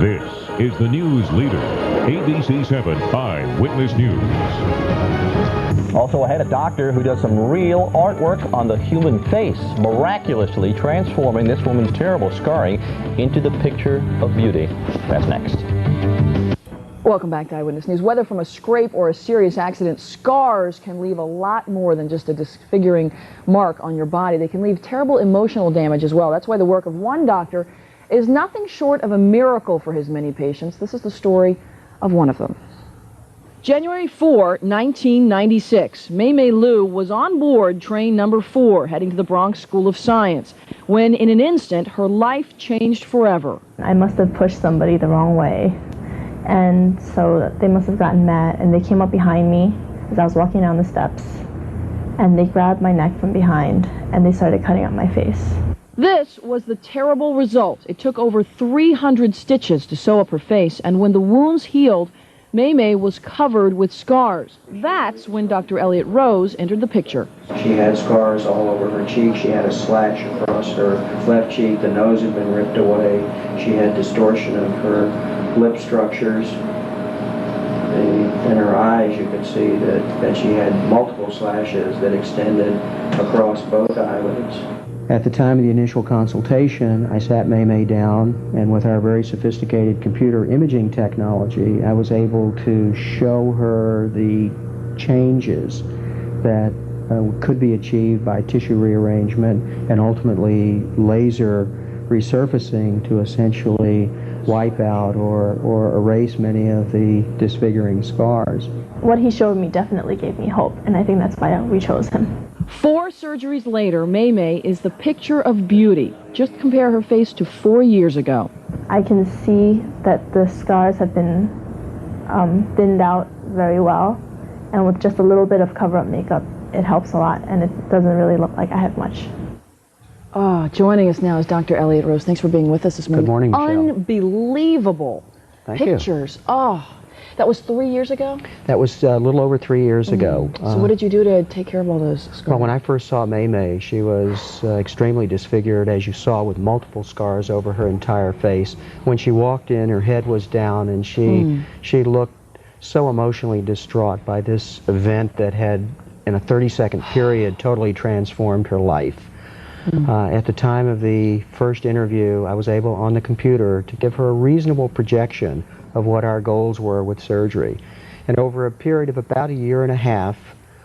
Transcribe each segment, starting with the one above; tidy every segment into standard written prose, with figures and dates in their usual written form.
This is the news leader, ABC7 Eyewitness News. Also ahead, a doctor who does some real artwork on the human face, miraculously transforming this woman's terrible scarring into the picture of beauty. That's next. Welcome back to Eyewitness News. Whether from a scrape or a serious accident, scars can leave a lot more than just a disfiguring mark on your body. They can leave terrible emotional damage as well. That's why the work of one doctor is nothing short of a miracle for his many patients. This is the story of one of them. January 4, 1996, May Lou was on board train number 4, heading to the Bronx School of Science, when in an instant, her life changed forever. I must have pushed somebody the wrong way. And so they must have gotten mad, and they came up behind me as I was walking down the steps, and they grabbed my neck from behind, and they started cutting up my face. This was the terrible result. It took over 300 stitches to sew up her face, and when the wounds healed, May was covered with scars. That's when Dr. Elliot Rose entered the picture. She had scars all over her cheek. She had a slash across her left cheek. The nose had been ripped away. She had distortion of her lip structures. In her eyes, you could see that she had multiple slashes that extended across both eyelids. At the time of the initial consultation, I sat May down, and with our very sophisticated computer imaging technology, I was able to show her the changes that could be achieved by tissue rearrangement and ultimately laser resurfacing to essentially wipe out or erase many of the disfiguring scars. What he showed me definitely gave me hope, and I think that's why we chose him. 4 surgeries later, May is the picture of beauty. Just compare her face to 4 years ago. I can see that the scars have been thinned out very well, and with just a little bit of cover-up makeup, it helps a lot, and it doesn't really look like I have much. Oh, joining us now is Dr. Elliot Rose. Thanks for being with us this morning. Good morning, Michelle. Unbelievable pictures. Oh, that was 3 years ago? That was a little over 3 years ago. So what did you do to take care of all those scars? Well, when I first saw May, she was extremely disfigured, as you saw, with multiple scars over her entire face. When she walked in, her head was down, and she looked so emotionally distraught by this event that had, in a 30-second period, totally transformed her life. At the time of the first interview, I was able, on the computer, to give her a reasonable projection of what our goals were with surgery. And over a period of about 1.5 years,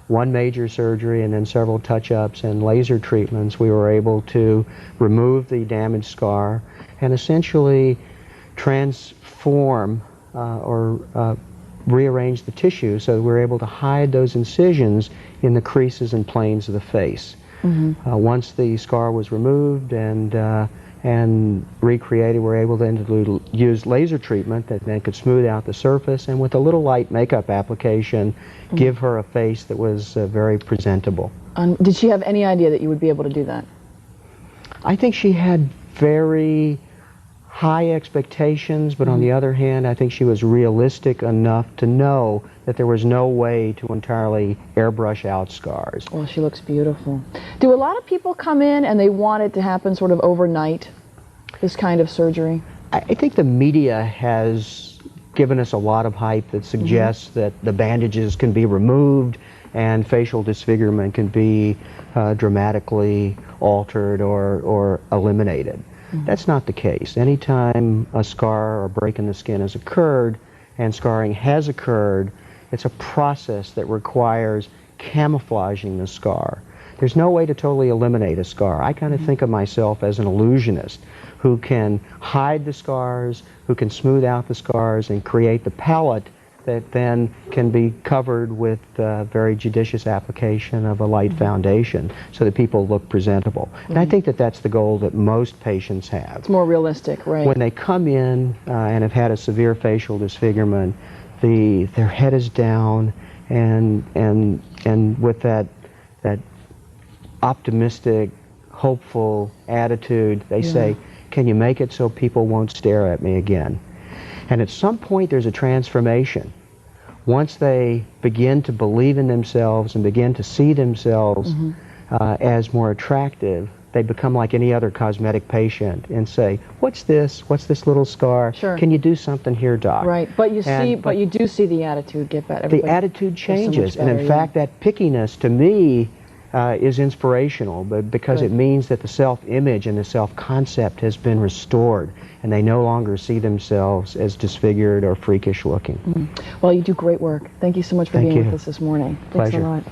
one major surgery and then several touch-ups and laser treatments, we were able to remove the damaged scar and essentially transform or rearrange the tissue so that we were able to hide those incisions in the creases and planes of the face. Once the scar was removed and recreated, we were able then to use laser treatment that then could smooth out the surface, and with a little light makeup application, give her a face that was very presentable. Did she have any idea that you would be able to do that? I think she had very high expectations, but on the other hand, I think she was realistic enough to know that there was no way to entirely airbrush out scars. Well, she looks beautiful. Do a lot of people come in and they want it to happen sort of overnight, this kind of surgery? I think the media has given us a lot of hype that suggests that the bandages can be removed and facial disfigurement can be dramatically altered or eliminated. That's not the case. Anytime a scar or break in the skin has occurred and scarring has occurred, it's a process that requires camouflaging the scar. There's no way to totally eliminate a scar. I kind of think of myself as an illusionist who can hide the scars, who can smooth out the scars and create the palette that then can be covered with very judicious application of a light foundation so that people look presentable. And I think that that's the goal that most patients have. It's more realistic, right? When they come in and have had a severe facial disfigurement, their head is down, and with that optimistic, hopeful attitude, they say, "Can you make it so people won't stare at me again?" And at some point there's a transformation. Once they begin to believe in themselves and begin to see themselves as more attractive, they become like any other cosmetic patient and say, "What's this? What's this little scar? Sure. Can you do something here, doc?" Right, but you And- see, but you do see the attitude get better. The attitude changes, and in fact, that pickiness to me is inspirational, but because it means that the self-image and the self-concept has been restored, and they no longer see themselves as disfigured or freakish looking. Well, you do great work. Thank you so much for Thank being you. with us this morning. Thanks Pleasure. a lot.